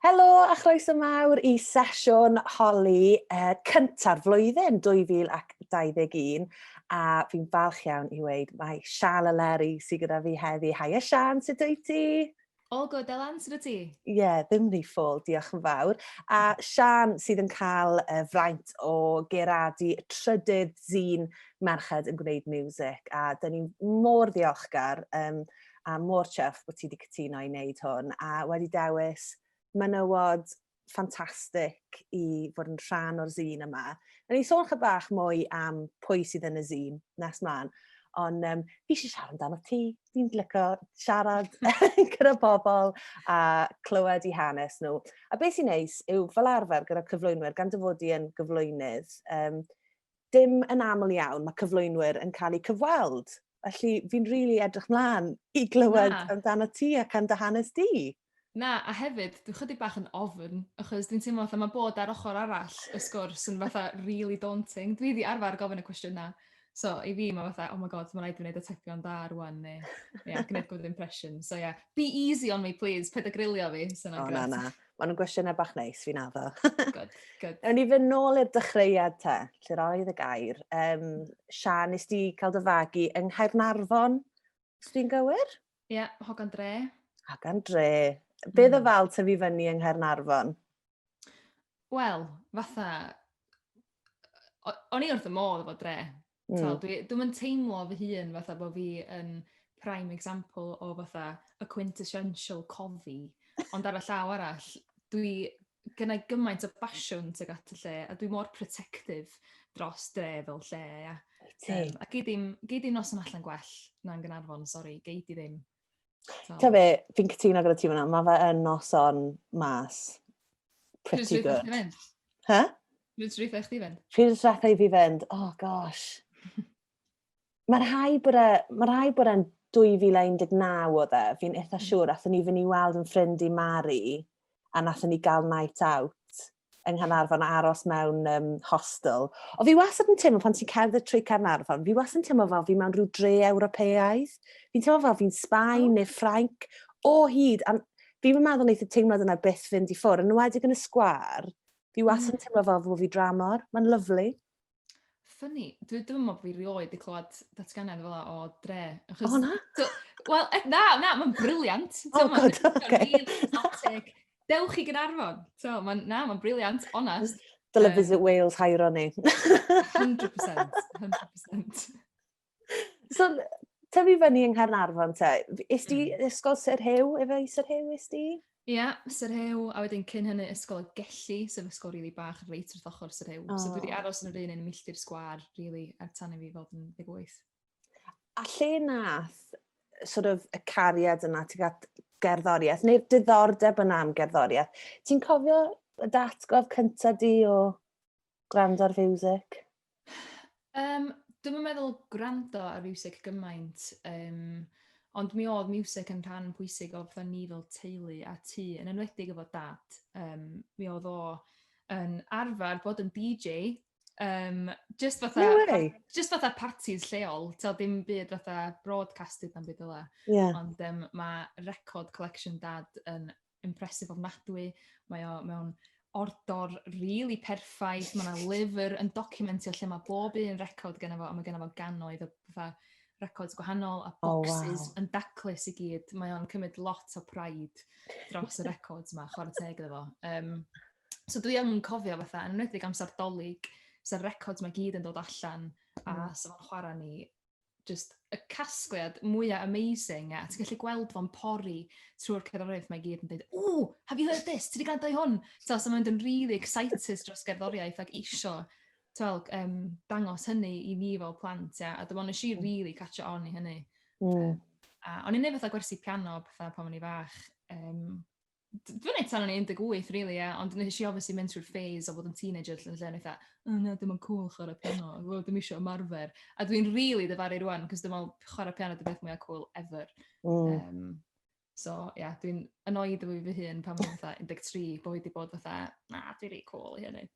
Helo a chroeso mawr I sesiwn holi cynta'r flwyddyn 2021 a fi'n falch iawn I weid mae Sian Eleri sydd gyda fi heddi. Haia Sian, sut wyt ti? All good, Elan, sut wyt ti? Ie, ddim rhy ffôl, diolch yn fawr. A Sian sydd yn cael fraint o geradu trydydd zine merched yn gwneud music a dyn ni'n mor ddiolchgar a mor chyff bod ti wedi cytuno I wneud hwn a wedi dewis menywod ffantastig I fod yn rhan o'r zine yma. A ni sôn chydig bach mwy am pwy sydd yn y zine nes mlaen, ond fi eisiau siarad amdano ti. Fi'n licio siarad gyda bobl a clywed I hanes nhw. A beth sy'n neis yw fel arfer gyda cyflwynwyr, gan dy fod I yn gyflwynydd, dim yn aml iawn mae cyflwynwyr yn cael eu cyfweld. Felly fi'n rili edrych mlaen I glywed amdano ti ac am dy hanes di. Na, a hefyd, dwi'n chydig bach yn ofyn, achos dwi'n teimlo fatha mae bod ar ochr arall y sgwrs yn fatha really daunting. Dwi wedi arfer gofyn y cwestiynau. So, I fi, mae fatha, oh my god, mae'n rhaid i wneud y tepion da rwan, neu, gwneud good impression. So, be easy on me, please, peth y grilio fi. Na. Mae'n gwestiynau bach neis, fi'n addo. Good. Ewn ni fynd nôl i'r dechreuad te, lle roedd y gair. Sian, nes di cael dy fagu yng Nghaernarfon, os dwi'n gywir? Ie, Hogan Dre. Hogan Dre. Beth o fal tyfu fyny yng Nghaernarfon? Wel, fatha, o'n I wrth y modd efo Dre. Dwi'n teimlo fy hun fatha bod fi yn prime example o fatha y quintessential cofi, ond ar y llaw arall, gynnau gymaint o basiwn tuag at y lle, a dwi mor protective dros Dre fel lle, ia. A gei dim noson allan gwell na'n Gaernarfon, sori, gei di ddim. Ta be, fi'n cytuno gyda ti fyna, mae fe yn noson mas. Pretty good. Huh? Rwy'n rhaid chdi fynd? Rwy'n rhaid I fi fynd, oh gosh. Mae'n rhaid bod e'n 2019 oedd e, fi'n eitha siŵr, athyn ni fynd I weld yn ffrind I Mari, a nathon ni gael night out yng Nghaernarfon a aros mewn hostel. O fi wastad yn teimlo pan ti'n cerdded trwy Caernarfon, fi wastad yn teimlo fel fi mewn rhyw dre Ewropeaidd. Fi'n teimlo fel fi'n Sbaen neu Ffrainc o hyd. A fi'n meddwl wneud y teimlad yna byth fynd I ffwrdd. Yn wedig yn y sgwar, fi wastad yn teimlo fel fi dramor. Mae'n lyflu. Ffynnu. Dwi'n meddwl bod fi rioed I clywed datganiad fel o Dre. O na? Wel, na, mae'n briliant. Oh, good, okay. Really exotic. Dewch I Gaernarfon. Mae'n briliant, honest. Dyle Visit Wales hairo ni. 100%. So, tyfu fyny yng Nghaernarfon te, is di ysgol Syr Hew, efo I Syr Hew is di? Ie, Syr Hew, a wedyn cyn hynny ysgol y Gelli, sef ysgol rili bach reit wrth ochr Syr Hew. So dwi wedi aros yn yr un yn milltir sgwar, rili, er tan I fi fod yn 18. A lle nath, sort of, y cariad yna, ti'n gael gerddoriaeth, neu'r diddordeb yna am gerddoriaeth. Ti'n cofio y datgof cyntaf di o gwrando ar fiwsig? Dwi'n meddwl gwrando ar fiwsig gymaint, ond mi oedd miwsig yn rhan pwysig o fatha ni fel teulu a tu, yn enwedig efo dad. Mi oedd o yn arfer bod yn DJ, just fatha parties lleol, dim byd fatha broadcasted na'n byd yla. Ond mae record collection dad yn impressive ofnadwy, mae o mewn ordor really perffaith, mae yna lyfr yn documentio lle mae bob un record genna fo, a mae genna fo gannoedd o fatha records gwahanol a boxes yn daclus I gyd. Mae o'n cymryd lot o pride dros y records yma, chwarae teg iddo fo. So dwi yn cofio fatha, yn enwedig amser dolyg, sa'r records mae gyd yn dod allan, a so fo'n chwarae ni just y casgliad mwyaf amazing, a ti'n gallu gweld fo'n pori trwy'r cerddoriaeth mae gyd yn dweud, ooh, have you heard this? Ti wedi gwrando I hwn? So mae'n mynd yn really excited dros gerddoriaeth ac isio dangos hynny I ni fel plant, a dyma nes I really catch on I hynny. A o'n i'n neud fatha gwersi piano pan o'n I fach. Dwi'n neud tan o'n I 18, really, ond nes I obviously mynd trwy'r phase o fod yn teenager lle yn eitha, no, dim yn cool chwarae piano, dim eisiau ymarfer. A dwi'n really dyfaru rwan, cos dim ond chwarae piano dy beth mwyaf cool ever. So, dwi'n annoyed efo fi hun pan mae'n fatha 13, bod wedi bod fatha, na, dwi'n really cool I hynny.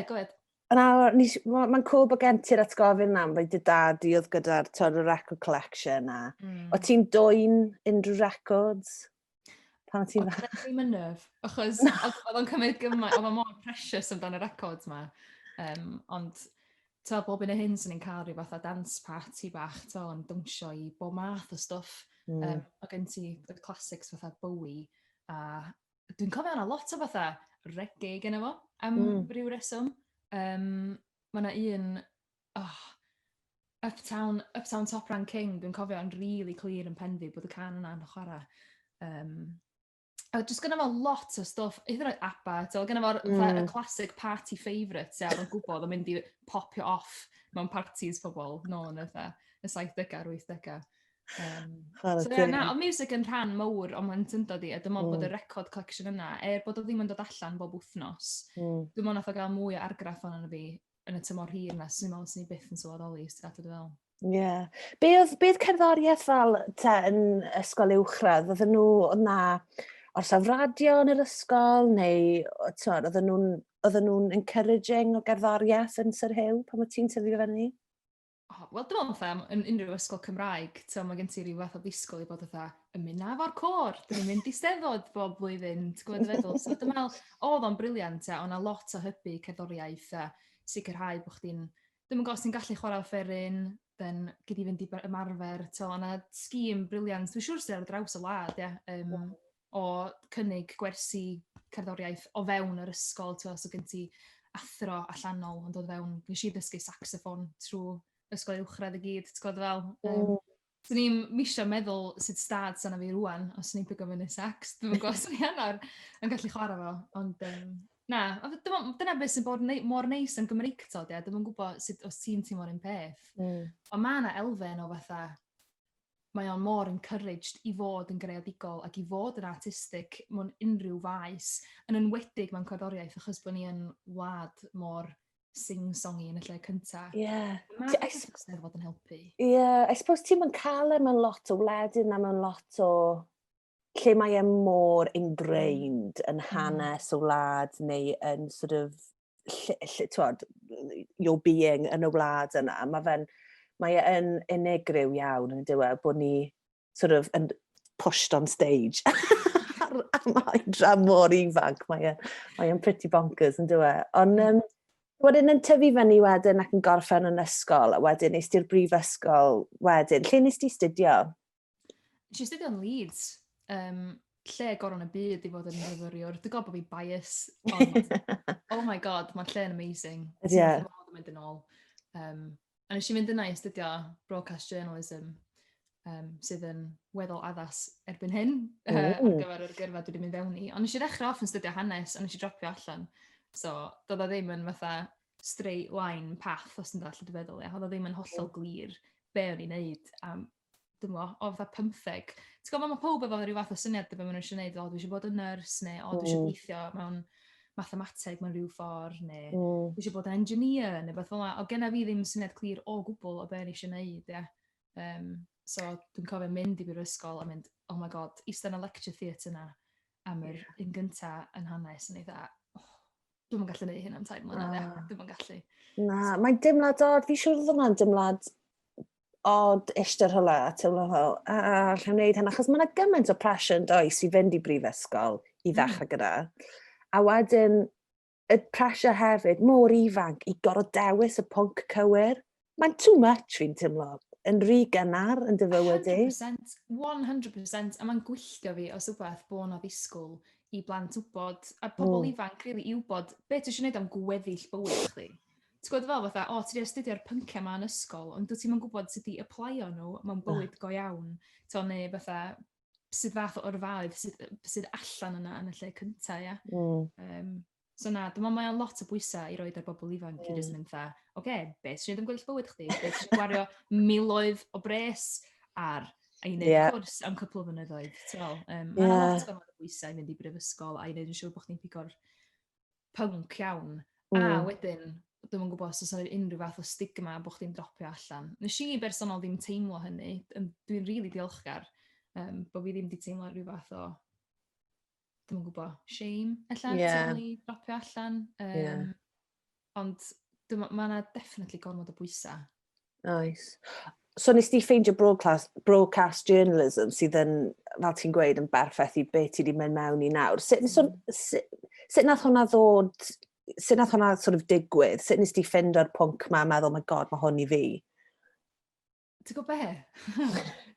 Go ahead. Mae'n cool bod gen ti'r atgofyn am bod dy dad I oedd gyda'r record collection a. O ti'n dwy'n unrhyw records? Pan ti'n Oedd fach? ddim yn nerf, achos oedd o'n cymryd gymaint, oedd o'n mor precious amdano y records ma. Ond, to, bob un o hyn sy'n ni'n cael rhyw fath o dance party bach, to, yn dwnsio i bob math o stwff. O gen ti y classics fatha Bowie, a dwi'n cofio yna lot o fatha reggae gen fo, am ryw reswm. Mae yna un, Uptown Top Rank King, dwi'n cofio yn really clir yn pen fi bod y can yna'n chwarae. A just gyda fo lot o stwff, hyd yn oed ABBA, so gyda fo'r y classic party favourites, oedd yn gwybod o'n mynd i popio off mewn parties pobl, yn y 70au, 80au. So ie, na, oedd music yn rhan mawr o'n mae'n syndod i, a dim ond bod y record collection yna, bod o ddim yn dod allan bob wythnos. Dwi'n mwyn nath o gael mwy o argraff o'n fi yn y tymor hir na, sy'n meddwl sy'n ni byth yn sylweddoli, sy'n gadw fel. Ie. Beth cerddoriaeth fel yn ysgol uwchradd? Oedden nhw na orsaf radio yn yr ysgol, neu oedden nhw'n encouraging o gerddoriaeth yn Sir Hyw pan mae ti'n tyfu fyny? Wel, dim ond fatha, yn unrhyw ysgol Cymraeg, mae gen ti rhyw fath o ddisgol i bod fatha, yn mynd na fo'r cor, dyn ni'n mynd i steddod bob blwyddyn, ti'n gwybod y feddwl. So dwi'n meddwl, oedd o'n briliant, o'n a lot o hybu cerddoriaeth, a sicrhau bod chdi'n, ddim yn gos ti'n gallu chwarae offeryn, then gyd i fynd i ymarfer, o'na sgîm briliant, dwi'n siŵr sydd ar draws y wlad, o cynnig gwersi cerddoriaeth o fewn yr ysgol, so gen ti athro allanol yn dod fewn, nes i ddysgu saxophone trwy ysgol uwchradd i gyd, ti'n gwybod fel. So ni'n misio meddwl sydd stad sy'n fi rwan, os ni'n pigo fyny sax, dwi'n gwybod sy'n ni anor yn gallu chwarae fo, ond na, dyna beth sy'n bod mor neis yn Gymreictod, dwi'n gwybod sut os ti'n teimlo'r un peth. Ond mae yna elfen o fatha, mae o'n mor encouraged i fod yn greadigol ac i fod yn artistig mewn unrhyw faes, yn enwedig mewn cerddoriaeth, achos bod ni yn wlad mor sing-songy yn y lle cynta. Mae Eisteddfod yn helpu. I suppose ti'n mynd cael mewn lot o wledydd na mewn lot o lle mae e mor ingrained yn hanes o wlad neu yn sort of your being yn y wlad yna. Mae e yn unigryw iawn yn dweud bod ni sort of yn pushed on stage. Mae dra mor ifanc, mae e'n pretty bonkers yn dweud. Ond wedyn yn tyfu fyny wedyn ac yn gorffen yn ysgol, a wedyn nes ti'r brifysgol wedyn. Lle nes ti studio? Nes i studio yn Leeds. Lle goron y byd i fod yn myfyriwr. Dwi'n gwybod bod fi bias, ond oh my god, mae'r lle yn amazing. Ti'n fawr yn mynd yn ôl. A nes i mynd yna i studio broadcast journalism, sydd yn weddol addas erbyn hyn, ar gyfer yr gyrfa dwi wedi mynd fewn i. Ond nes i ddechrau off yn studio hanes, a nes i dropio allan. So, doedd o ddim yn fatha straight line path, os yn dall dwi'n feddwl, oedd o ddim yn hollol glir be o'n i'n neud am, dwi'n meddwl, o fatha 15. Ti'n gwybod, mae pob efo rhyw fath o syniad be maen nhw eisiau neud, dwi eisiau bod yn nyrs, neu dwi eisiau gweithio mewn mathemateg mewn rhyw ffordd, neu dwi eisiau bod yn engineer, neu beth fel yna. O genna fi ddim syniad clir o gwbl o be o'n eisiau neud, So, dwi'n cofio mynd i brifysgol a mynd, oh my god, eistedd yn y lecture theatre yna am yr un gynta yn hanes, yn ei dda, dwi'n yn gallu neud hyn am 3 mlynedd, dwi'n yn gallu. Na, mae'n dimlad odd, fi siŵr oedd hwnna'n dimlad odd eistedd hwla a teimlo fel, lle wneud hynna, achos mae'n gymaint o pressure yn does i fynd i brifysgol i ddechrau gyda. A wedyn, y pressure hefyd, mor ifanc i gorfod dewis y pwnc cywir. Mae'n too much fi'n teimlo, yn rhy gynnar yn dy fywyd i. 100%, a mae'n gwylltio fi os wbeth bod yna ddisgwyl i blant wybod, a pobl ifanc rili i wybod beth ti'n gwneud am gweddill bywyd chdi. Ti'n gwybod fel fatha, ti wedi astudio'r pynciau yma yn ysgol, ond dwi ti'n gwybod sut i applio nhw mewn bywyd go iawn. Neu fatha, sydd fath o'r faedd, sydd allan yna yn y lle cynta, ia. So na, dwi'n meddwl mae'n lot o bwysau i roed ar bobl ifanc i jyst mynd dda, beth sy'n gwneud am gweddill bywyd chdi? Beth sy'n gwario miloedd o bres ar a i wneud cwrs am cwpl o flynyddoedd. Mae'n lot o bwysau i fynd i brifysgol a i wneud yn siŵr bod chdi'n pigo'r pwnc iawn. A wedyn, dwi'n yn gwybod os oes unrhyw fath o stigma bod chdi'n dropio allan. Nes i bersonol ddim teimlo hynny, dwi'n rili diolchgar bod fi ddim wedi teimlo rhyw fath o, dwi'n yn gwybod, shame, allan, i dropio allan. Ond mae yna definitely gormod o bwysau. Oes. So nes ti ffeindio broadcast journalism sydd yn, fel ti'n gweud, yn berffaith i beth ti wedi mynd mewn i nawr. Sut nath hwnna ddod, sut nath hwnna sort of digwydd? Sut nes ti ffindio'r pwnc ma a meddwl, oh my god, mae hwn i fi? Ti'n gwybod be?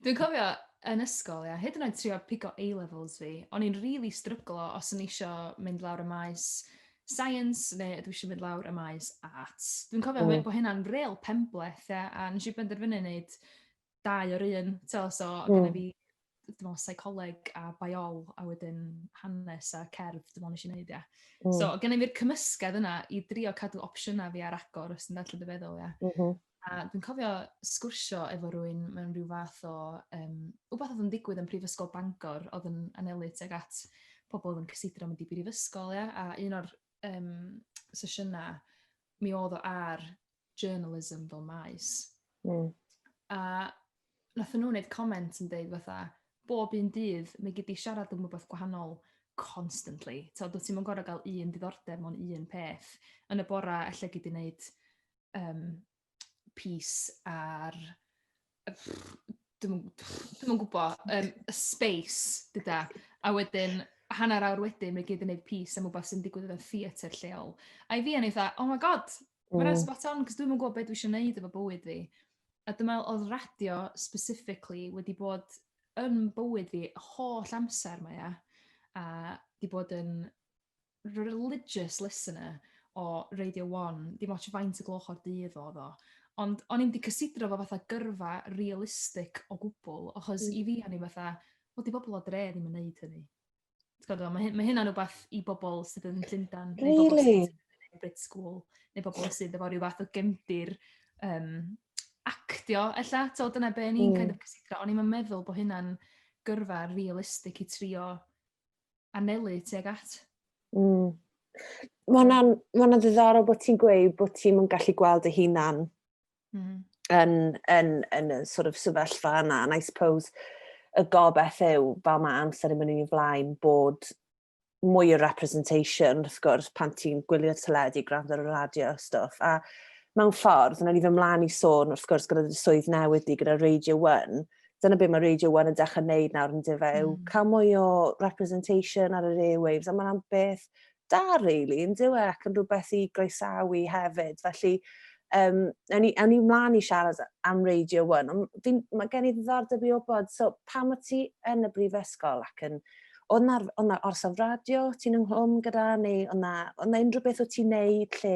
Dwi'n cofio yn ysgol, hyd yn oed trio pigo A-levels fi, o'n i'n really stryglo os o'n eisiau mynd lawr y maes science neu dwi eisiau mynd lawr y maes arts. Dwi'n cofio bod hynna'n real penbleth, a nes i benderfynu wneud 2 o'r un, so gyda fi psycholeg a biol, a wedyn hanes a cerdd, dwi'n nes i wneud, So, gyda fi'r cymysgedd yna i drio cadw opsiynau fi ar agor os ti'n dallu dy feddwl, A dwi'n cofio sgwrsio efo rhywun mewn rhyw fath o, wbeth oedd yn digwydd yn Prifysgol Bangor, oedd yn anelu tuag at pobl oedd yn cysidro mynd i brifysgol, a un o'r sesiynau, mi oedd o ar journalism fel maes. A nath nhw'n gwneud comment yn dweud fatha, bob un dydd, mae gyd i siarad am rhywbeth gwahanol constantly. So, dwi ti'n gorau gael un diddordeb mewn un peth. Yn y bora, allai gyd i wneud piece ar, dwi'n gwybod, space, dyda. A wedyn, hanner awr wedyn, mae gyd yn gwneud piece am rhywbeth sy'n digwydd yn theatr lleol. A i fi yn eitha, oh my god, mae'n spot on, cos dwi'n gwybod beth dwi eisiau gwneud efo bywyd fi. A dyma oedd radio specifically wedi bod yn bywyd fi holl amser mae, a di bod yn religious listener o Radio 1, dim ots faint y gloch o'r dydd oedd o. Ond o'n i'n di cysidro fo fatha gyrfa realistic o gwbl, achos i fi o'n i fatha, di bobl o dre ddim yn neud hynny. Mae hynna'n rhywbeth i bobl sydd yn Llundain, neu bobl sydd yn Brit School, neu bobl sydd efo rhyw fath o gefndir actio, ella. So dyna be ni'n kind of cysidro. O'n i'n meddwl bod hynna'n gyrfa realistic i trio anelu tuag at. Mae hwnna'n ddiddorol bod ti'n gweud bod ti'n gallu gweld y hunan yn y sort of sefyllfa yna. And I suppose y gobeith yw, fel mae amser yn mynd i flaen, bod mwy o representation, wrth gwrs, pan ti'n gwylio'r teledu, gwrando ar y radio stuff. A mewn ffordd, yna ni fy mlaen i sôn, wrth gwrs, gyda swydd newydd gyda Radio 1, dyna beth mae Radio 1 yn dechrau wneud nawr yn dyfew, cael mwy o representation ar yr airwaves, a mae'n beth da, really, yn dywe, ac yn rhywbeth i groesawu hefyd. Felly, o'n i mlaen i siarad am Radio 1, ond mae gen i ddiddordeb i wybod, so pam o ti yn y brifysgol ac yn, oedd na orsaf radio ti'n ynghlwm gyda, neu oedd na unrhyw beth o ti'n neud lle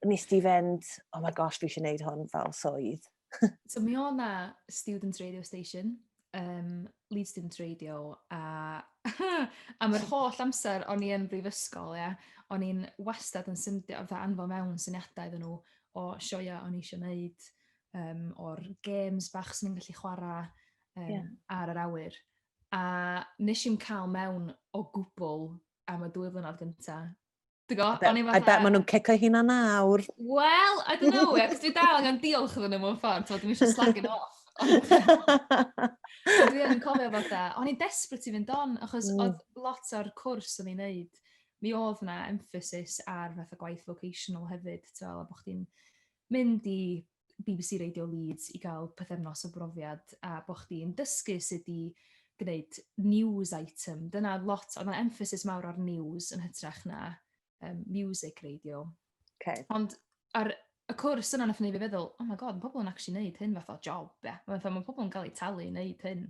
nes ti fynd, oh my gosh, fi eisiau neud hwn fel swydd. So mi oedd na student radio station, lead student radio, a am yr holl amser o'n i yn brifysgol, o'n i'n wastad yn syndio, anfon mewn syniadau iddyn nhw o sioia o'n i eisiau gwneud, o'r games bach sy'n gallu chwarae ar yr awyr. A nes i'n cael mewn o gwbl am y 2 flynedd gyntaf. I bet maen nhw'n cico hynna nawr. Well, I don't know, cos dwi dal angen diolch iddyn nhw mewn ffordd, so dwi'n eisiau slagging off. So dwi'n cofio fatha, o'n i'n desperate i fynd on, achos oedd lot o'r cwrs o'n i'n neud, mi oedd na emphasis ar fatha gwaith vocational hefyd, a bod chdi'n mynd i BBC Radio Leeds i gael pythefnos o brofiad, a bod chdi'n dysgu sut i gwneud news item. Dyna lot, oedd na emphasis mawr ar news yn hytrach na music radio. Ond ar y cwrs yna nath ni fi feddwl, oh my god, mae pobl yn actually neud hyn fath o job, Mae pobl yn cael eu talu i neud hyn.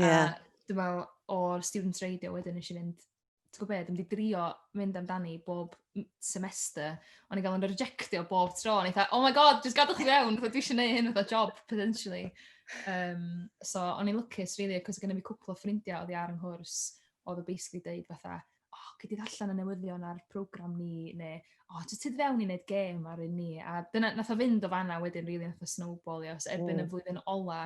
A dwi'n meddwl, o'r student radio wedyn nes i fynd, ti'n gwybod beth, dwi'n drio mynd amdani bob semester, o'n i gael yn rejectio bob tro, o'n i dda, oh my god, just gadwch chi fewn, dwi eisiau neud hyn fath o job, potentially. So, o'n i'n lwcus, really, cos gyda mi cwpl o ffrindiau oedd i ar yng nghwrs, oedd o basically deud fatha, gyd i allan y newyddion ar program ni, neu, jyst tyd fewn i wneud gêm ar un ni. A dyna, nath o fynd o fanna wedyn, really, nath o snowballio. So erbyn y flwyddyn ola,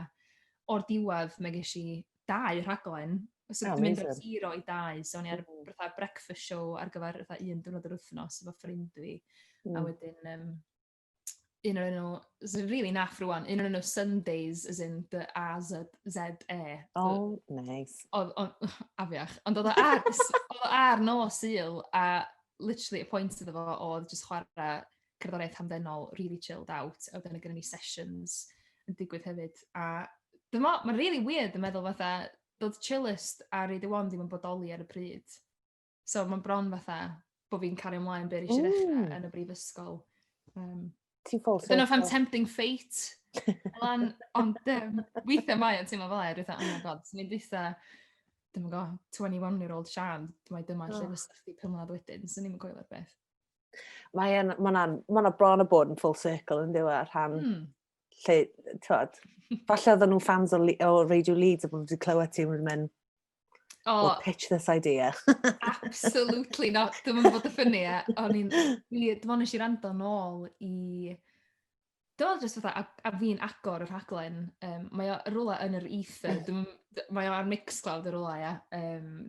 o'r diwedd, mae ges i 2 rhaglen. So dwi'n mynd o'r 0 i 2, so o'n i ar breakfast show ar gyfer 1 diwrnod yr wythnos efo ffrind fi. A wedyn, un o'r enw, it's really naff rwan, un o'r enw Sundays, as in the A-Z-E. Oh, nice. Afiach. Ond oedd o ar nos Sul, a literally y pwynt iddo fo oedd just chwarae cerddoriaeth hamddenol, really chilled out, a wedyn gyda ni sessions yn digwydd hefyd. A mae'n really weird yn meddwl fatha, dod Chillest a Radio 1 ddim yn bodoli ar y pryd. So mae'n bron fatha bod fi'n cario ymlaen be eisiau ddechrau yn y brifysgol. Ti'n full Don't know if I'm circle. tempting fate, Elan, ond weithiau mai yn teimlo fel oh my god, ni'n dweitha, dim yn go, 21-year-old Sian, dyma lle fysa chdi 5 mlynedd wedyn, so ni'n coelio'r beth. Mae'n bron o bod yn full circle yn diwy ar rhan lle, twod, falle oedden nhw'n fans o Radio Leeds a bod wedi clywed ti'n mynd, we'll pitch this idea. Absolutely not, dim yn bod y ffynnu dim ond eisiau rando nôl i... Dim ond jyst fatha, a fi'n agor y rhaglen, mae o rwla yn yr ether, mae o ar Mixcloud y rwla, ia.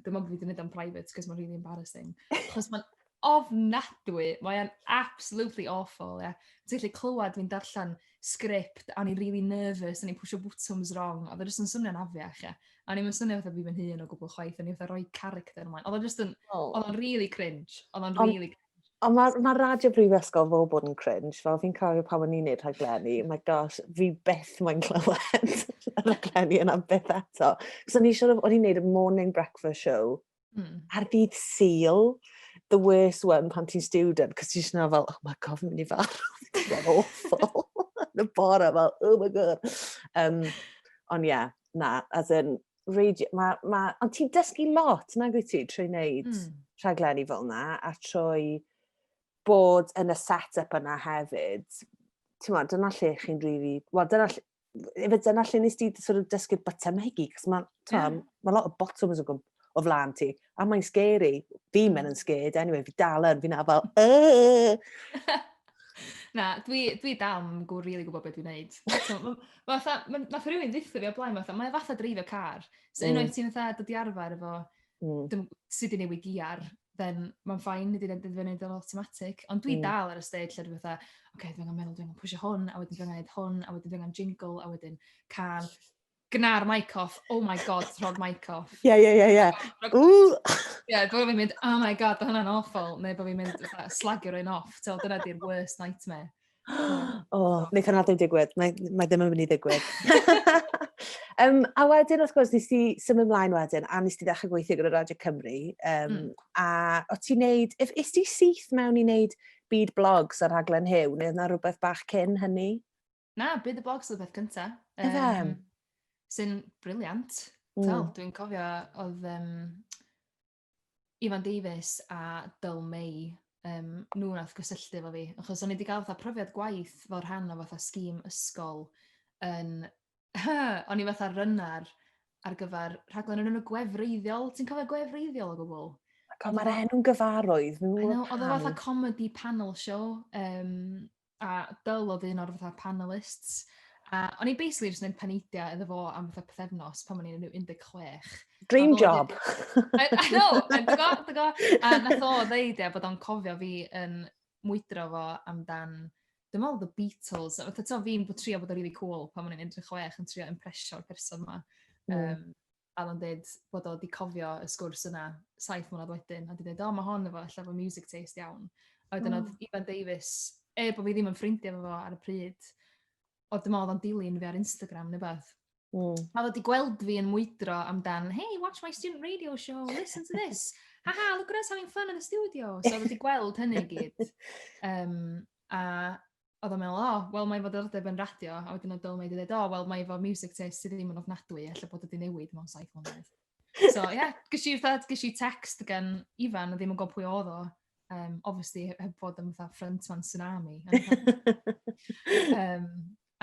Dim ond fi wedi gwneud o'n private, cos mae'n really embarrassing. Chos mae'n ofnadwy, mae'n absolutely awful, ia. Ti'n gallu clywed fi'n darllen sgript, a ni'n really nervous, a ni'n pwysio buttons wrong, a dda jyst yn swnio'n afiach, ia. A ni'n swnio fatha fi fy'n hun o gwbl chwaith, a ni'n fatha rhoi character ymlaen. Oedd o'n really cringe, oedd o'n really cringe. Ond mae radio brifysgol fel bod yn cringe, fel fi'n cofio pan o'n i'n neud rhaglenni, my gosh, fi byth mae'n clywed y rhaglenni yna byth eto. Cos o'n i'n neud y morning breakfast show, ar dydd Sul, the worst one pan ti'n student, cos ti'n siarad fel, oh my god, fi'n mynd i farw, it's awful. Yn y bore fel, oh my god. Ond ie, na, as in, radio, ond ti'n dysgu lot, nag wyt ti, trwy wneud rhaglenni fel na, a trwy bod yn y set-up yna hefyd. Ti'n meddwl, dyna lle chi'n really... Wel, dyna lle nes ti sort of dysgu'r bytymegu, cos mae lot o bottoms o flan ti, a mae'n scary. Fi'n mynd yn scared, anyway, fi dal yn, fi'n fel, Na, dwi dal yn really gwybod beth dwi'n neud. Nath rhywun dditha fi o blaen, mae'n fatha dreifio car. So unwaith ti'n fatha dod i arfer efo sydd i newid giar, then mae'n ffain, nid i'n wneud yn automatic. Ond dwi dal ar y stage lle dwi'n fatha, dwi'n meddwl, dwi'n pwysio hwn, a wedyn dwi'n gwneud hwn, a wedyn dwi'n jingle, a wedyn can. Gna'r mic off, oh my god, rhog mic off. Ie. Ie, bod fi'n mynd, oh my god, hwnna'n awful. Neu bod fi'n mynd, slagio rhywun off. Dyna di'r worst nightmare. Wneith hwnna ddim digwydd. Mae ddim yn mynd i ddigwydd. A wedyn, wrth gwrs, nes ti symud ymlaen wedyn, a nes ti ddechrau gweithio gyda Radio Cymru, a o ti'n neud, is ti syth mewn i wneud byd blogs ar rhaglen Hyw, neu yna rhywbeth bach cyn hynny? Na, byd y blogs oedd beth cynta. Sy'n briliant. Dwi'n cofio oedd Ifan Davies a Dyl May, nhw nath gysylltu efo fi, achos o'n i wedi cael profiad gwaith fel rhan o fatha sgîm ysgol yn... O'n i fatha runner ar gyfer rhaglen yn y gwefreiddiol. Ti'n cofio gwefreiddiol o gwbl? Mae'r enw'n gyfarwydd. Oedd o fatha comedy panel show, a Dyl oedd un o'r fatha panelists. A o'n i basically just yn peneidia iddo fo am fatha pethefnos pan o'n i'n 16. Dream job. I know, a nath o ddeud bod o'n cofio fi yn mwydro fo amdan... Dwi'n meddwl The Beatles, a fi'n trio bod o'n really cool pan o'n i'n 16 yn trio impresio'r person yma. A o'n dweud bod o wedi cofio y sgwrs yna 7 mlynedd wedyn, a di dweud, mae hon efo allan efo music taste iawn. A wedyn oedd Ifan Davies, bod fi ddim yn ffrindiau efo ar y pryd, oedd dim ond o'n dilyn fi ar Instagram neu beth. A oedd wedi gweld fi yn mwydro amdan, hey, watch my student radio show, listen to this. Haha, look at us having fun in the studio. So oedd wedi gweld hynny gyd. A oedd o'n meddwl, wel, mae fod ddordeb yn radio, a wedyn oedd Dyl May wedi dweud, wel, mae fo music taste sydd ddim yn ofnadwy, lle bod wedi newid mewn 7 mlynedd. So, ges i text gan Ifan, a ddim yn gwybod pwy oedd o. Obviously, heb bod yn fatha frontman tsunami.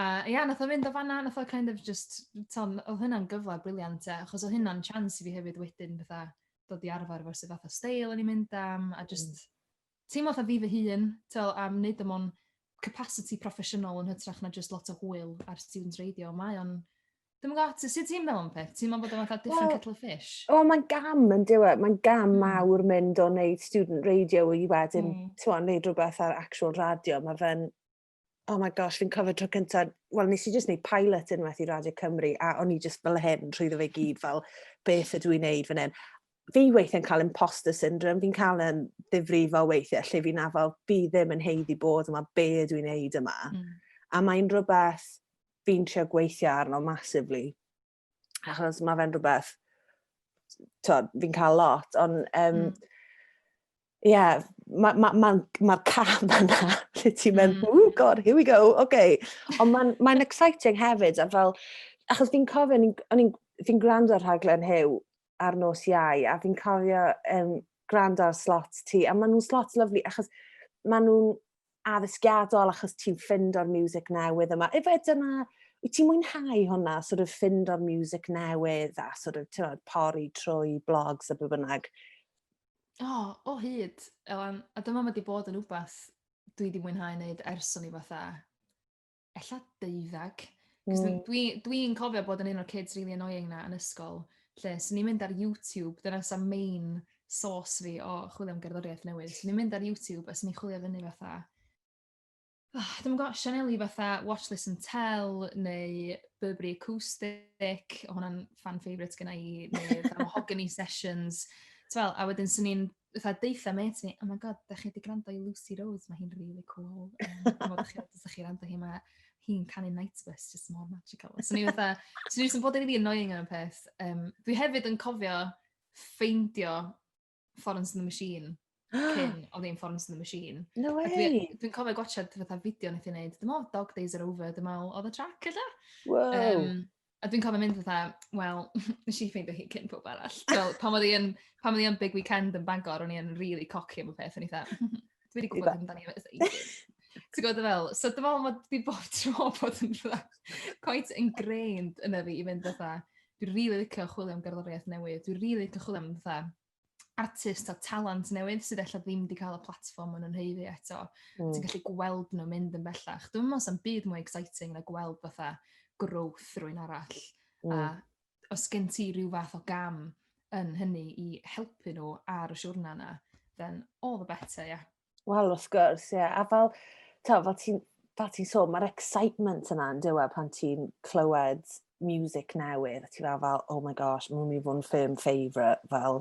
Nath o fynd o fanna, nath o kind of just, oedd hynna'n gyfle briliant, achos oedd hynna'n chance i fi hefyd wedyn, fatha, dod i arfer efo sydd fatha steil yn ei mynd am, a just, teimlo fatha fi fy hun, am wneud am o'n capacity professional yn hytrach na just lot o hwyl ar student radio. Mae o'n... Dwi'n gwybod, sut ti'n meddwl am peth? Ti'n meddwl bod o'n fatha different kettle of fish? Mae'n gam yn diwedd. Mae'n gam mawr mynd o wneud student radio i wedyn, wneud rhywbeth ar actual radio. Mae fe'n... Oh my gosh, fi'n cofio tro cyntaf... Wel, nes i just wneud pilot unwaith i Radio Cymru, a o'n i just fel hyn, trwyddo fe gyd, fel beth ydw i'n neud fan hyn. Fi weithiau'n cael imposter syndrome, fi'n cael yn ddifrifol weithiau, lle fi'n afel, fi ddim yn heiddi bod yma, be ydw i'n neud yma. A mae'n rhywbeth, fi'n trio gweithio arno massively. Achos mae fe'n rhywbeth, fi'n cael lot, ond mae'r cam yna, lle ti'n mynd, oh god, here we go, okay. Ond mae'n exciting hefyd, a fel, achos fi'n cofio, fi'n gwrando ar rhaglen Hyw ar nos Iau, a fi'n cofio gwrando ar slots ti, a maen nhw'n slots lyflu, achos maen nhw'n addysgiadol, achos ti'n ffind o'r music newydd yma. Efe dyna, wyt ti'n mwynhau hwnna, sort of ffind o'r music newydd, a sort of pori trwy blogs a bynnag? O hyd, Elan, a dyma wedi bod yn wbath dwi wedi mwynhau wneud ers o'n i fatha, ella 12. Dwi'n cofio bod yn un o'r kids really annoying na yn ysgol, lle sy'n ni'n mynd ar YouTube, dyna sa main source fi o chwilio am gerddoriaeth newydd. Sy'n ni'n mynd ar YouTube a sy'n ni'n chwilio fyny fatha, dwi'n gwybod, Sian Eleri fatha Watch, Listen, Tell, neu Burberry Acoustic, o hwnna'n fan favourite gyda i, neu Mahogany Sessions. Wel, a wedyn sy'n ni'n deitha met ni, oh my god, da chi wedi gwrando i Lucy Rose, mae hi'n really cool. Da chi gwrando hi, mae hi'n canu Night Bus, just more magical. So ni sy'n bod yn really annoying yn y peth. Dwi hefyd yn cofio ffeindio Florence and the Machine, cyn o ddim Florence and the Machine. No way! Dwi'n cofio gwachod fatha fideo nath i wneud, dim ond Dog Days Are Over, dim ond oedd y track yna. Wow! A dwi'n cofio mynd fatha, wel, nes i ffeindio hi cyn pob arall. Wel, pan oedd hi yn Big Weekend yn Bangor, o'n i yn really cocky am y peth, o'n i fatha, dwi wedi gwybod amdani ys eidyn. Ti'n gwybod fel? So dyma mae di bob tro bod yn quite ingrained yna fi i fynd fatha, dwi'n really licio chwilio am gerddoriaeth newydd, dwi'n really licio chwilio am fatha artist a talent newydd sydd eich ddim wedi cael y platform yn heiddi eto. Ti'n gallu gweld nhw mynd yn bellach. Dwi'n meddwl sy'n byd mwy exciting na gweld fatha growth rwy'n arall. A os gen ti rhyw fath o gam yn hynny i helpu nhw ar y siwrna yna, then all the better, yeah. Wel, wrth gwrs, ie. A fel ti'n sôn, mae'r excitement yna yn dywe pan ti'n clywed music newydd, a ti'n fel, oh my gosh, mae'n mynd i fod yn firm favourite, fel,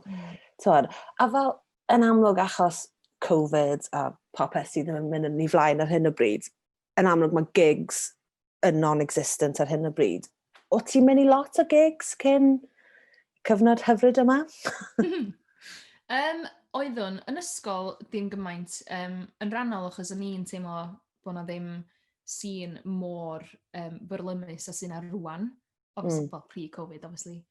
a fel, yn amlwg achos Covid a popeth sydd yn mynd yn ei flaen ar hyn o bryd, yn amlwg mae gigs yn non-existent ar hyn o bryd. O ti'n mynd i lot o gigs cyn cyfnod hyfryd yma? Oeddwn, yn ysgol dim gymaint, yn rhannol achos o'n i'n teimlo bod na ddim sy'n mor byrlymus a sy'n ar rwan, obviously, well, pre-Covid, obviously.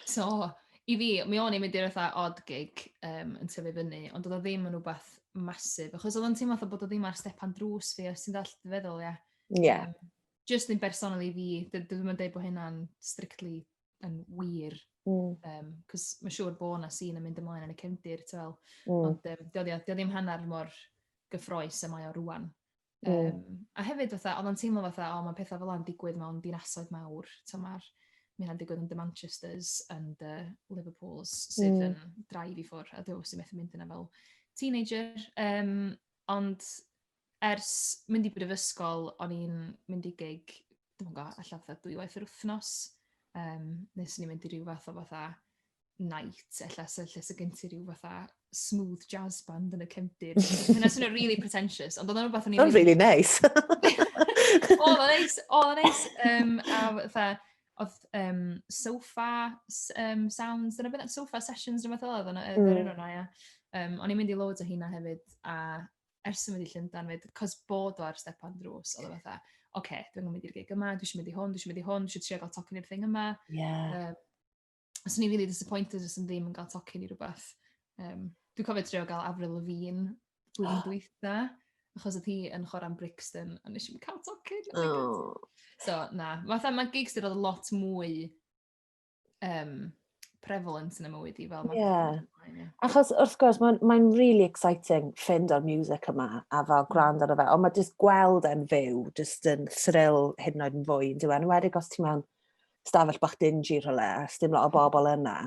So, i fi, mi o'n i'n mynd i'r odd gig yn tyfu fyny, ond oedd o ddim yn rhywbeth masif, achos oedd o'n teimlo bod o ddim ar stepan drws fi, os ti'n dall feddwl, ie. Yeah. Just yn personol i fi, dwi'n mynd dweud bod hynna'n strictly yn wir, cos mae'n siŵr bod na sy'n yn mynd ymlaen yn y cefndir, ond dio ddim hanner mor gyffroes y mae o rwan. A hefyd fatha, oedd o'n teimlo fatha, mae pethau fel yna'n digwydd mewn dinasoedd mawr, mae hynna'n digwydd yn The Manchesters and Liverpools sydd yn draif i ffwr, a dwi'n sy'n methu mynd yna fel teenager. Ond ers mynd i brifysgol, o'n i'n mynd i gig, dwi'n gwybod, allan fatha 2 waith yr wythnos, nes ni'n mynd i ryw fath o fatha night, ella sy'n gen ti ryw fatha smooth jazz band yn y cefndir. Hynna sy'n really pretentious, ond oedd o'n rhywbeth o'n i'n... That's really nice. Oedd o'n nice. A fatha, oedd sofa sounds, dyna beth, sofa sessions, rhywbeth oedd o'n un o'na, ia. O'n i'n mynd i loads o hynna hefyd, a ers yn mynd i Llundain fyd, cos bod o ar stepan drws, oedd o fatha, oce, dwi'n mynd i'r gig yma, dwi'n mynd i hwn, dwi'n trio gael tocyn i'r thing yma. Os o'n i'n really disappointed os yn ddim yn gael tocyn i rhywbeth. Dwi'n cofio trio gael Avril Lavigne blwyddyn dwytha, achos oedd hi yn chwarae'n Brixton, a nes i'n cael tocyn. So, na, mae gigs dyn oedd lot mwy prevalent yn y mywyd i fel mae. Achos wrth gwrs, mae'n really exciting ffind o'r music yma a fel gwrando ar y fe, ond mae jyst gweld e'n fyw, jyst yn thrill hyd yn oed yn fwy, yn diwen. Wedig os ti mewn stafell bach dingy rhywle, dim lot o bobl yna.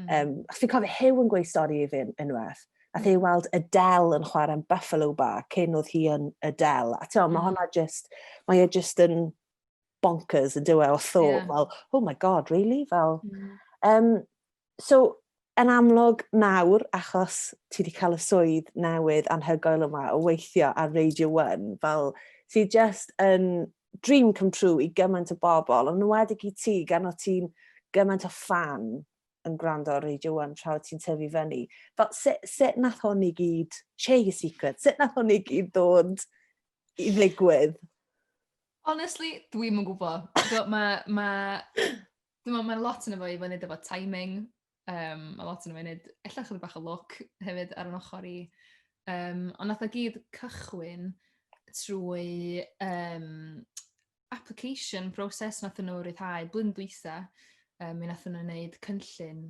Fi'n cofio Hyw yn gweud stori i fi unwaith, a thi weld Adele yn chwarae'n Buffalo Bar cyn oedd hi yn Adele. A ti'n mae hwnna just yn bonkers yn diwe o thought, fel, oh my god, really? Fel, so, yn amlwg nawr, achos ti wedi cael y swydd newydd anhygoel yma o weithio ar Radio 1, fel, sydd just yn dream come true I gymaint o bobl, ond wedig I ti, gan o ti'n gymaint o fan yn gwrando ar Radio 1 tra o ti'n tyfu fyny. Fel, sut nath hwn I gyd, share your secret, sut nath hwn I gyd dod I ddigwydd? Honestly, dwi'm yn gwybod. Mae lot yn efo I fyny efo timing. Mae lot yn efo I wneud, ella chydig bach o look hefyd ar yn ochr I. Ond nath o gyd cychwyn trwy application proses nath nhw ryddhau blwyddyn dwytha. Mi nath nhw'n gwneud cynllun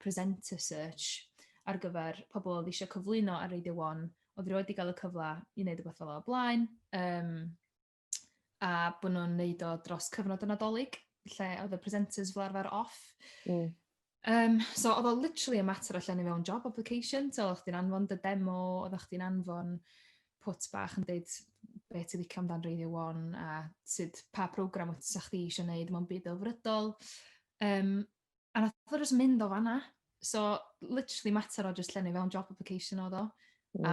presenter search ar gyfer pobl oedd eisiau cyflwyno ar Radio 1, oedd rioed I gael y cyfle I wneud y beth fel o blaen, a bod nhw'n wneud o dros cyfnod y Nadolig, lle oedd y presenters fel arfer off. So oedd o literally a matter allan I mewn job application, so oedd chdi'n anfon dy demo, oedd chdi'n anfon put bach yn dweud beth ti'n licio amdan Radio 1 a pa program oedd chdi eisiau gwneud mewn byd delfrydol. A nath o just mynd o fanna. So literally matter o just llenni fewn job application oedd o. A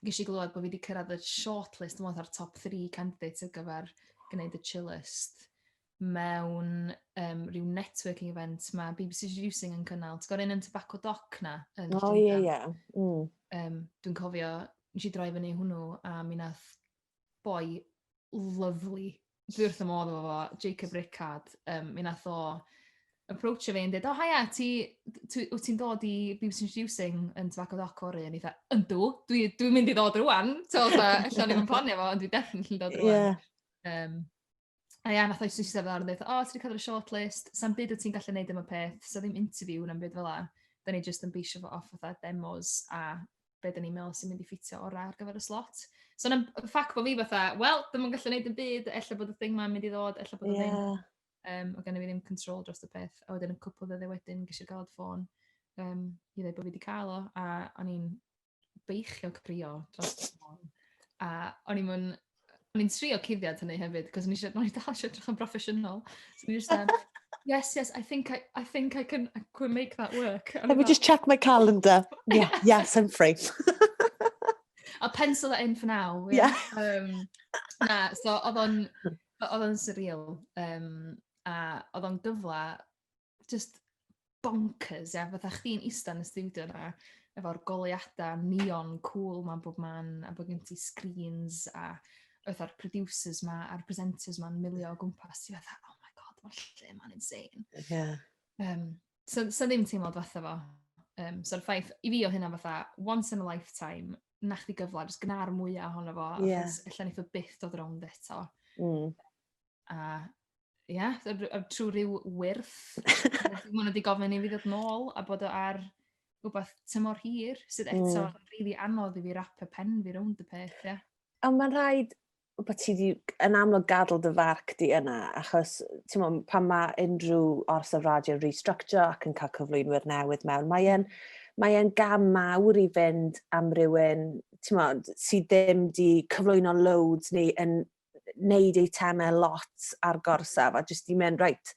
ges I glywed bod fi wedi cyrraedd y shortlist yn ar top 3 candidates ar gyfer gwneud y Chillest mewn rhyw networking event mae BBC Producing yn cynnal. Ti'n gwybod un yn Tobacco Dock na? Dwi'n cofio, nes I droi fyny hwnnw a mi nath boi lovely, dwi wrth y modd efo fo, Jacob Rickard, mi nath o approach fi yn dweud, haia, wyt ti'n dod I BBC Producing yn Tobacco Dock o'r un? I dda, yndw, dwi'n mynd I ddod rwan. So, allan ni'n planio fo, ond dwi definitely dod rwan. A ia, nath o'i sysedd ar yn dweud, ti'n cael y shortlist, sa'n byd o ti'n gallu neud am y peth, so ddim interview na'n byd fel la. Da ni just yn beisio fo off fatha demos a be da ni'n meddwl sy'n mynd I ffitio o'r ar gyfer y slot. So na'n ffac bod fi fatha, wel, ddim yn gallu neud yn byd, ella bod y thing ma'n mynd I ddod, ella bod y ddim. O gen I fi ddim control dros y peth. A wedyn yn cwpl ddyddiau wedyn, gyda'r gael y ffôn, I ddweud bod fi wedi cael o, a o'n i'n beichio crio dros y ffôn. A o'n i'n trio cuddiad hynny hefyd, cos o'n i dal eisiau edrych yn proffesiynol. So o'n i'n yes, I think I can make that work. Let me just check my calendar. Yeah, yes, I'm free. I'll pencil that in for now. Yeah. So oedd o'n surreal. A oedd o'n gyfle just bonkers, fatha chdi'n eistedd yn y studio na, efo'r goleuadau neon cool ma'n bob man, a bod gen ti screens, a oedd ar producers ma, a'r presenters ma'n milio o gwmpas, ti fatha, oh my god, mae'r lle ma'n insane. So ddim teimlad fatha fo. So'r ffaith, I fi o hynna fatha, once in a lifetime, na chdi gyfle, jyst gna'r mwyaf ohono fo, achos allan eitha byth dod rownd eto. A trwy rhyw wrth, mwyn wedi gofyn I fi ddod nôl, a bod o ar rhywbeth tymor hir, sydd eto rili anodd I fi rap y pen fi rownd y peth, Ond mae'n rhaid bod ti yn amlwg gadael dy farc di yna, achos pan mae unrhyw orsaf radio restructure ac yn cael cyflwynwyr newydd mewn, mae'n gam mawr I fynd am rywun sydd ddim di cyflwyno loads neu yn neud ei temau lot ar gorsaf, a jyst I mynd, right,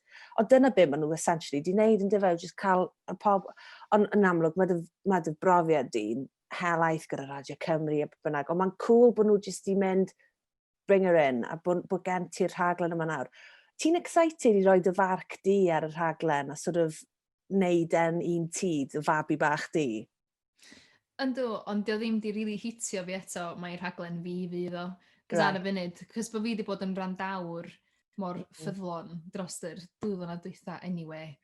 o dyna be maen nhw essentially di neud yn dyfod, jyst cael y pob, ond yn amlwg mae dy brofiad di'n helaeth gyda Radio Cymru a bynnag, ond mae'n cool bod nhw jyst I mynd bring her in, a bod gen ti'r rhaglen yma nawr. Ti'n excited I roi dy farc di ar y rhaglen a sort of neud un ti, dy fabi bach di? Yndw, ond dio ddim di really hitio fi eto, mae'r rhaglen fi fydd o. Cos ar y funud, cos bod fi wedi bod yn randawr mor ffyddlon dros yr 2 flynedd dwytha anyway,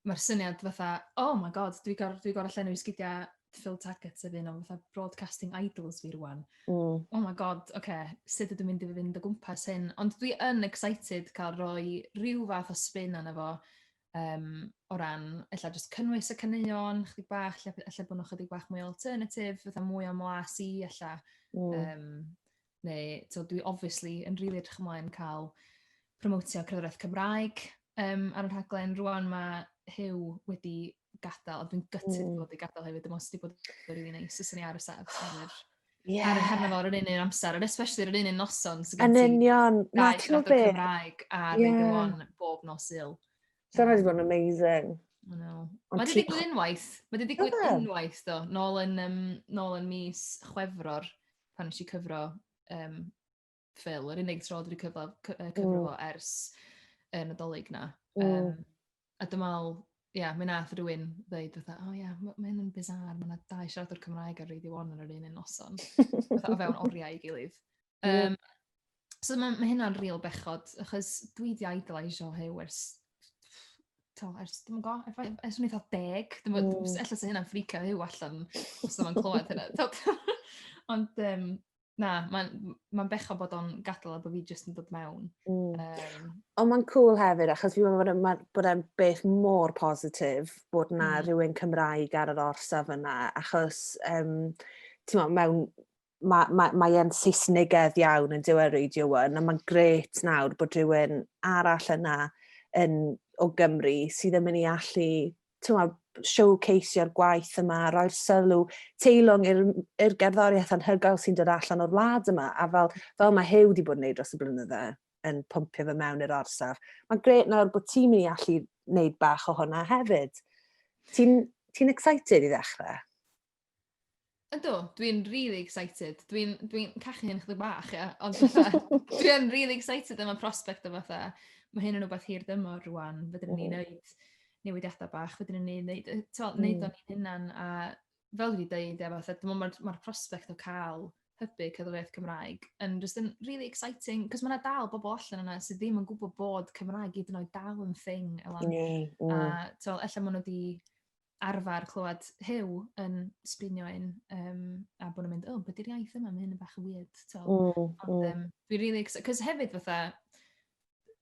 mae'r syniad fatha, oh my god, dwi gorau llenwi sgidiau Phil Taggart sef un o fatha broadcasting idols fi rwan. Oh my god, sut ydw i'n mynd I fynd o gwmpas hyn. Ond dwi yn excited cael rhoi rhyw fath o spin arno fo o ran, ella just cynnwys y caneuon, chydig bach, ella bod nhw chydig bach mwy alternative, fatha mwy o mlas I, ella. Neu, dwi obviously yn rili edrych ymlaen cael promotio cyfraith Cymraeg ar y rhaglen. Rwan mae Hyw wedi gadael, a dwi'n gutted bod wedi gadael hefyd, dim ond wedi bod yn rili neis, ysyn ni ar y sef ar y herne fo'r un amser, and especially yr un noson, so gen ti gau cyfraith Cymraeg a Radio 1 bob nos Sul. So wedi bod yn amazing. Mae wedi digwydd unwaith do, nôl yn mis Chwefror, pan nes I cyfro ffil, yr unig tro dwi wedi cyfro fo ers y Nadolig na. A dyma, mi nath rhywun dweud, mae hyn yn bizar, mae yna 2 siaradwr Cymraeg ar Radio 1 yn yr un noson, o fewn oriau I gilydd. So mae hynna'n real bechod, achos dwi wedi idolaisio Hyw ers, dwi'n go, ers o'n eitha 10, ella sy'n hynna'n ffricio Hyw allan, os yma'n clywed hynna. Ond, mae'n bechod bod o'n gadael a bod fi jyst yn dod mewn. Ond mae'n cool hefyd, achos fi'n meddwl bod e'n beth mor positif bod na rhywun Cymraeg ar yr orsaf yna, achos mae'n Saesnigedd iawn yn diwedd Radio 1, a mae'n gret nawr bod rhywun arall yna o Gymru sydd yn mynd I allu showcaseio'r gwaith yma, roi'r sylw, teilwng i'r gerddoriaeth anhygoel sy'n dod allan o'r wlad yma, a fel mae Hyw wedi bod yn neud dros y blynydde yn pwmpio fe mewn i'r orsaf. Mae'n gret nawr bod ti'n mynd I allu wneud bach o hwnna hefyd. Ti'n excited I ddechrau? Ydw, dwi'n really excited. Dwi'n cachu hyn chydig bach, ond dwi'n really excited am y prospect o fatha. Mae hyn yn rhywbeth hir dymor rwan, fydden ni'n neud newidiadau bach, fydden ni'n neud o'n hynna'n, a fel dwi wedi dweud, mae'r prospect o cael hybu cerddoriaeth Cymraeg yn just yn really exciting, cos mae yna dal bobl allan yna sydd ddim yn gwybod bod Cymraeg hyd yn oed dal yn thing. A ella maen nhw wedi arfer clywed Hyw yn sbrinio un, a bod nhw'n mynd, beth yw'r iaith yma, mae hyn yn bach yn weird. Ond dwi'n really excited, cos hefyd fatha,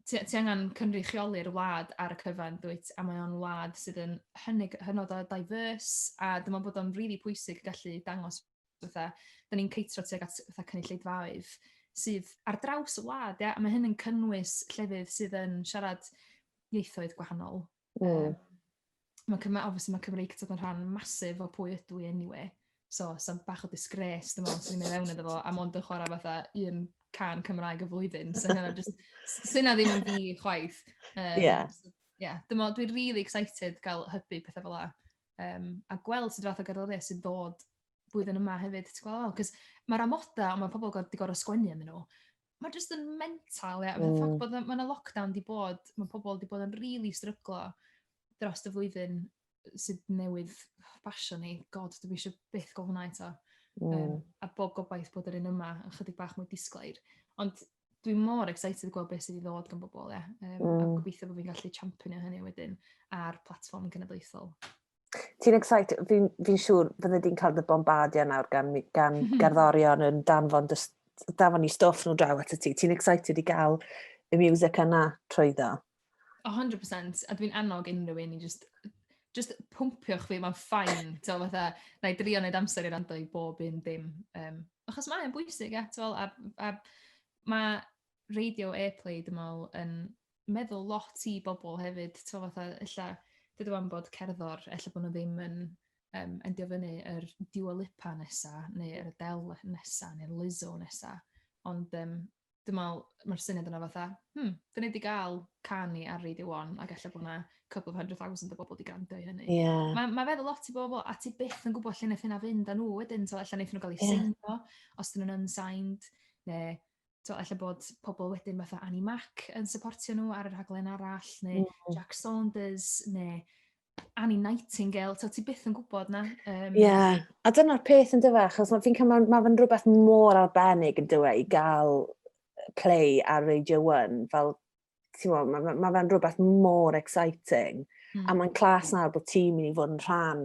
ti angen cynrychioli'r wlad ar y cyfan, dwyt, a mae o'n wlad sydd yn hynod o diverse, a dyma bod o'n really pwysig gallu dangos fatha, da ni'n ceitro tuag at fatha cynulleidfaoedd sydd ar draws y wlad, a mae hyn yn cynnwys llefydd sydd yn siarad ieithoedd gwahanol. Obviously mae Cymreig yn rhan masif o pwy ydw I anyway, so sy'n bach o disgrace, dwi'n meddwl, sy'n ei mewn iddo fo, a mond yn chwarae fatha un can Cymraeg y flwyddyn, so hynna ddim yn fi chwaith. Dwi'n really excited gael hybu pethau fel la, a gweld sydd fath o gerddoriaeth sy'n dod blwyddyn yma hefyd, ti'n gweld, cos mae'r amoda, ond mae pobl wedi gorau sgwennu yn nhw, mae jyst yn mental, ffact bod mae'na lockdown di bod, mae pobl wedi bod yn really stryglo dros y flwyddyn sydd newydd basio ni, god, dwi'n eisiau byth gael hwnna eto. A bob gobaith bod yr un yma yn chydig bach mwy disglair. Ond dwi'n mor excited gweld beth sydd I ddod gan bobl, a gobeithio bod fi'n gallu championio hynny wedyn ar platform genedlaethol. Ti'n excited? Fi'n siŵr fydde di'n cael dy bombardio nawr gan gerddorion yn danfon I stwff nhw draw at y ti. Ti'n excited I gael y music yna trwyddo? 100%, a dwi'n annog unrhyw un I just pwmpio'ch fi, mae'n ffain, na I drio wneud amser i'r ando I bob un dim. Achos mae'n bwysig, a mae radio airplay, dwi'n meddwl, yn meddwl lot I bobl hefyd, illa, dydw am bod cerddor, illa bod nhw ddim yn endio fyny yr Dua Lipa nesa, neu yr Adele nesa, neu'r Lizzo nesa, ond dwi'n meddwl, mae'r syniad yna fatha, dyn ni wedi gael canu ar Radio 1, ac ella bod yna couple of 100,000 o bobl wedi gwrando I hynny. Mae feddwl lot I bobl, a ti byth yn gwybod lle wnaeth hynna fynd â nhw wedyn, ella wnaeth nhw gael eu seinio, os dyn nhw'n unsigned, neu ella bod pobl wedyn fatha Annie Mac yn supportio nhw ar y rhaglen arall, neu Jack Saunders, neu Annie Nightingale, ti byth yn gwybod na. A dyna'r peth yn dyfa, achos mae fe'n rhywbeth mor arbennig yn dywe I gael play ar Radio 1, fel mae fe'n rhywbeth mor exciting, a mae'n clas nawr bod ti'n mynd I fod yn rhan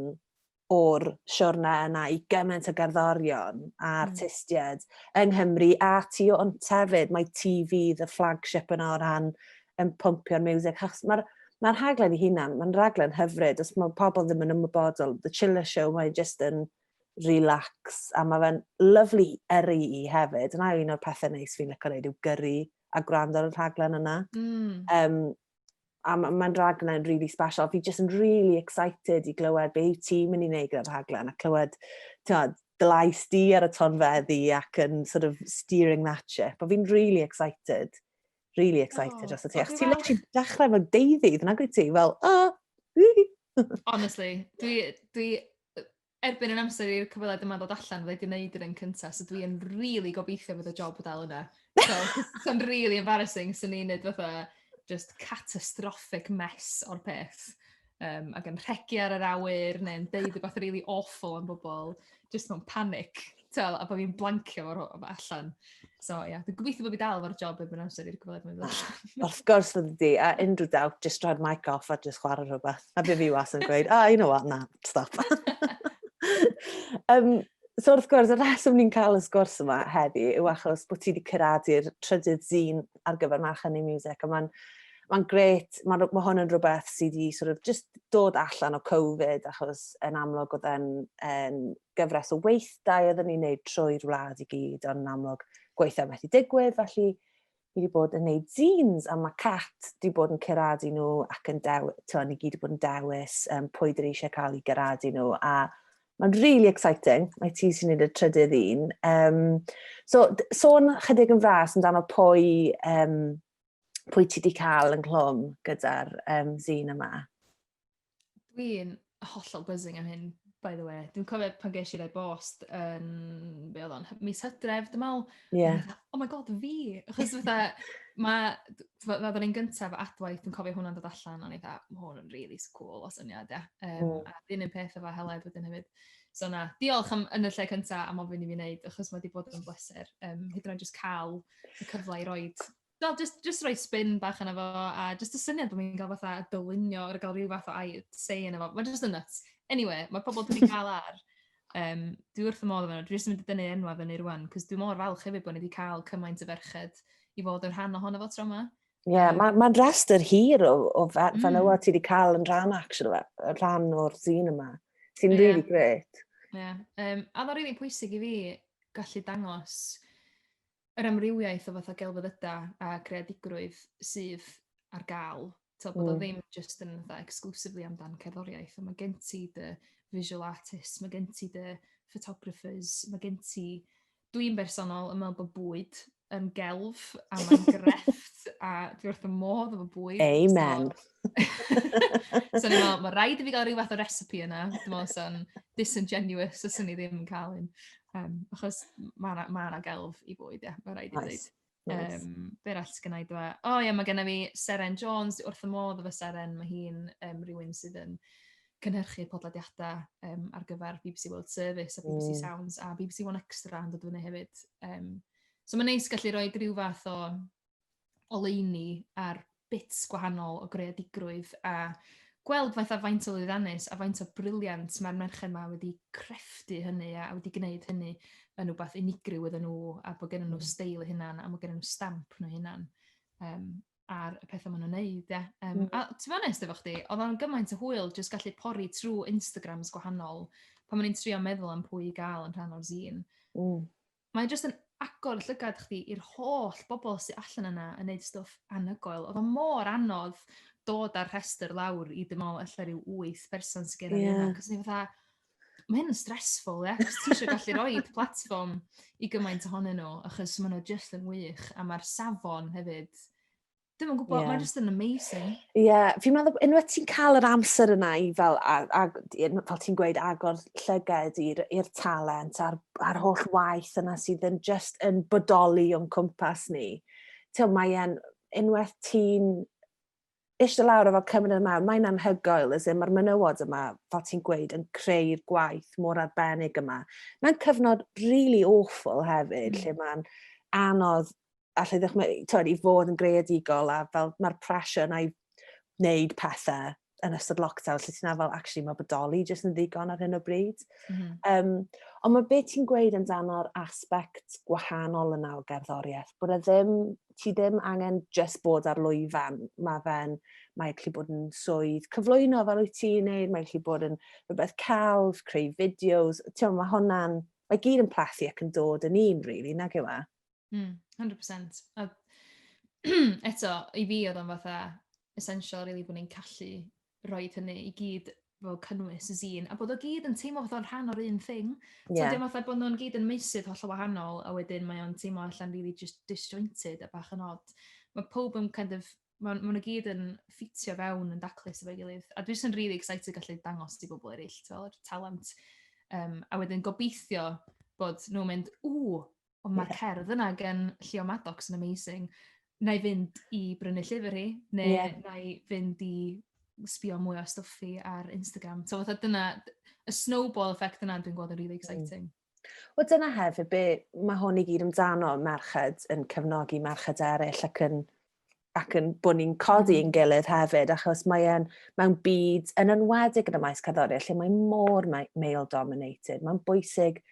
o'r siwrna yna I gymaint o gerddorion a artistiaid yng Nghymru a tu hwnt hefyd, mae TV, the flagship yna o ran yn pwmpio'r music. Mae'r rhaglen I hunan, mae'n rhaglen hyfryd, os mae pobl ddim yn ymwybodol, the Chillest Show, mae'n just yn relax, a mae fe'n lyflu yrru I hefyd, yna un o'r pethau neis fi'n licio neud yw gyrru a gwrando ar y rhaglen yna. A mae'n rhaglen really special. Fi just yn really excited I glywed be yw ti'n mynd I wneud gyda'r rhaglen, a clywed dylais di ar y tonfeddi ac yn sort of steering that ship. A fi'n really excited dros y ti. Ach ti'n literally dechrau fel deuddydd, nag wyt ti? Fel, Honestly, dwi erbyn yn amser i'r cyfweliad yma ddod allan, fydda i wedi gwneud yr un cyntaf, so dwi'n really gobeithio fydd y job o dal yna. So'n really embarrassing, sy'n ni'n neud fatha just catastrophic mess o'r peth. Ac yn rhegi ar yr awyr, neu'n deud rhywbeth really awful am bobl, just mewn panic, a bod fi'n blancio o'r allan. So, ie, dwi'n gobeithio bod fi dal efo'r job erbyn amser i'r cyfweliad yma ddod allan. Wrth gwrs fyddi di, a unrhyw doubt, just roi'r mic off a just chwarae rhywbeth. A be fi was yn gweud, you know what, na, stop. So wrth gwrs, y reswm ni'n cael y sgwrs yma heddi yw achos bod ti wedi curadu'r trydydd zine ar gyfer marchan neu music, a mae'n gret, mae hwn yn rhywbeth sydd wedi sort of just dod allan o Covid, achos yn amlwg oedd e'n gyfres o weithdau oedden ni'n neud trwy'r wlad i gyd, ond yn amlwg gweithio methu digwydd, felly fi wedi bod yn neud zines, a mae Cat wedi bod yn curadu nhw ac yn ni gyd wedi bod yn dewis pwy dyn ni eisiau cael i guradu nhw, a mae'n really exciting, mae ti sy'n neud y trydydd un. So, sôn chydig yn fras amdano pwy ti wedi cael yn clwm gyda'r zine yma? Dwi'n hollol buzzing am hyn, by the way. Dwi'n cofio pan ges i roi bost yn, be oedd o'n, mis Hydref, dwi'n meddwl. Yeah. Oh my god, fi! Achos oedd o'n un gyntaf adwaith, dwi'n cofio hwnna'n dod allan, ond i dda, mae hwn yn really cool o syniad, ia. A ddyn yn peth efo heledd wedyn hefyd. So na, diolch yn y lle cyntaf am ofyn i fi wneud, achos mae wedi bod yn bleser. Hyd yn oed just cael y cyfle i roed, just rhoi spin bach yna fo, a just y syniad bod mi'n cael fatha dylunio, ar gael rhyw fath o say yna fo. Mae'n just yn nuts. Anyway, mae pobl wedi cael ar. Dwi wrth y modd efo nhw. Dwi jyst yn mynd i dynnu enwa fyny rwan, cos dwi mor falch hefyd bod ni wedi cael cymaint y ferched i fod yn rhan ohono fo tro yma. Ie, mae'n restr hir o fenywod ti wedi cael yn rhan, actually, rhan o'r zine yma. Sy'n really great. Ie. A ddo rili pwysig i fi gallu dangos yr amrywiaeth o fatha gelfyddyda a creadigrwydd sydd ar gael. Bod o ddim just yn exclusively amdan cerddoriaeth. Mae gen ti dy visual artists, mae gen ti dy photographers, mae gen ti... Dwi'n bersonol yn meddwl bod bwyd yn gelf, a mae'n grefft, a dwi wrth y modd efo bwyd. Amen. So ni'n meddwl, mae rhaid i fi gael rhyw fath o recipe yna. Dwi'n meddwl sy'n disingenuous os ni ddim yn cael un. Achos mae yna gelf i bwyd, ia. Mae rhaid i ddweud. Be arall sgynna i dwi? Mae genna fi Seren Jones, wrth y modd efo Seren, mae hi'n rhywun sydd yn cynhyrchu podlediadau ar gyfer BBC World Service a BBC Sounds a BBC One Extra yn dod fyny hefyd. So mae'n neis gallu rhoi rhyw fath o oleuni ar bits gwahanol o greadigrwydd a gweld faint o lwyddannus a faint o briliant mae'r merched yma wedi crefftu hynny a wedi gwneud hynny yn rhywbeth unigryw iddyn nhw a bod gen nhw steil eu hunan a bod gen nhw stamp nhw hunan ar y pethau maen nhw'n neud. A to be honest efo chdi, oedd o'n gymaint o hwyl jyst gallu pori trwy Instagrams gwahanol pan maen nhw'n trio meddwl am pwy i gael yn rhan o'r zine. Mae'n jyst yn agor llygad chdi i'r holl bobl sy'n allan yna yn neud stwff anhygoel. Oedd o'n mor anodd dod ar rhestr lawr i dim ond allan rhyw 8 person sy'n gen yna. Cos ni fatha, mae hyn yn stressful, ie? Cos ti eisiau gallu rhoi platform i gymaint ohonyn nhw, achos maen nhw just yn wych, a mae'r safon hefyd. Dim yn gwybod, mae'n just yn amazing. Ie, fi'n meddwl, unwaith ti'n cael yr amser yna i fel ti'n gweud, agor llyged i'r talent a'r holl waith yna sydd yn just yn bodoli o'n cwmpas ni. Mae'n unwaith ti'n eistedd lawr efo cymryd yma, mae'n anhygoel, mae'r menywod yma, fel ti'n gweud, yn creu'r gwaith mor arbennig yma. Mae'n cyfnod really awful hefyd, lle mae'n anodd, allai ddechrau, i fod yn greadigol, a fel mae'r pressure yna i wneud pethau yn ystod lockdown, lle ti'n fel, actually, mae bodoli jyst yn ddigon ar hyn o bryd. Ond mae beth ti'n gweud amdano'r aspect gwahanol yna o gerddoriaeth, bod ti ddim angen just bod ar lwyfan, mae'n gallu bod yn swydd cyflwyno fel wyt ti'n neud, mae'n gallu bod yn rhywbeth celf, creu fideos, mae gyd yn plethu ac yn dod yn un, really, nag yw e? 100%. Eto, i fi oedd o'n fatha essential, really, bod ni'n gallu rhoi hynny i gyd fel cynnwys y zine, a bod o gyd yn teimlo fatha rhan o'r un thing. So, dim fatha bod nhw'n gyd yn meysydd holl o wahanol, a wedyn mae o'n teimlo allan really just disjointed a bach yn odd. Mae pob yn mae nhw gyd yn ffitio fewn yn daclus efo'i gilydd. A dwi'n really excited gallu dangos i bobl eraill, yr talent A wedyn gobeithio bod nhw'n mynd, ond mae'r cerdd yna gan Llio Maddox yn amazing. Na i fynd i brynu llyfr hi, neu na i fynd i sbio mwy o stuffi ar Instagram. So fatha dyna, y snowball effect yna dwi'n gweld yn really exciting. Wel dyna hefyd be mae hwn i gyd amdano merched yn cefnogi merched eraill ac yn bod ni'n codi yn gilydd hefyd, achos mae'n mewn byd yn enwedig yn y maes cerddoriaeth lle mae mor male-dominated. Mae'n bwysig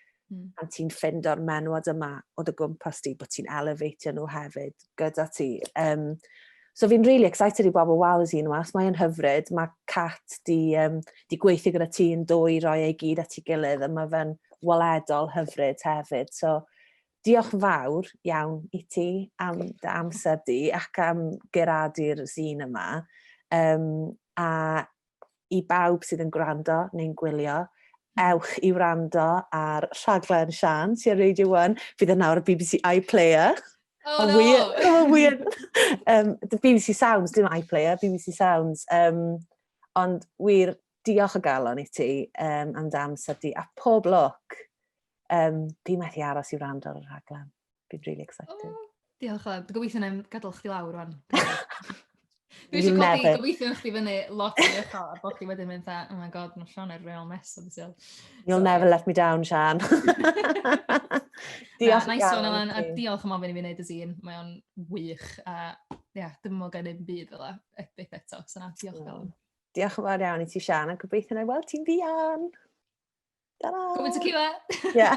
pan ti'n ffindo'r menwod yma o dy gwmpas ti, bod ti'n elevatio nhw hefyd gyda ti. So fi'n really excited i bobl weld y zine yma, mae'n hyfryd. Mae Cat di gweithio gyda ti yn dwy roi ei gyd at ei gilydd, a mae fe'n weledol hyfryd hefyd. So diolch fawr iawn i ti am dy amser di ac am guradu'r zine yma. A i bawb sydd yn gwrando neu'n gwylio, ewch i wrando ar rhaglen Sian sy'n Radio 1. Fydd yn nawr y BBC iPlayer. Oh no! Weird. The BBC Sounds, dim iPlayer, BBC Sounds. Ond wir, diolch o galon i ti am dy amser di. A pob lwc, fi methu aros i wrando ar y rhaglen. Fi'n really excited. Diolch o, gobeithio na'n gadael chdi lawr rwan. Dwi eisiau codi gobeithio chdi fyny lot o eich a bod chi wedyn mynd oh my god, mae Sian real mess o ddysg. You'll never let me down, Sian. Diolch o galon. Elan, a diolch am ofyn i fi wneud y zine. Mae o'n wych. A dim ond gen i'n byd fel beth eto. So diolch galon. Diolch yn fawr iawn i ti, Sian, a gobeithio na i weld ti'n ddian. Ta-ra! Gwybod y ciwa! Yeah.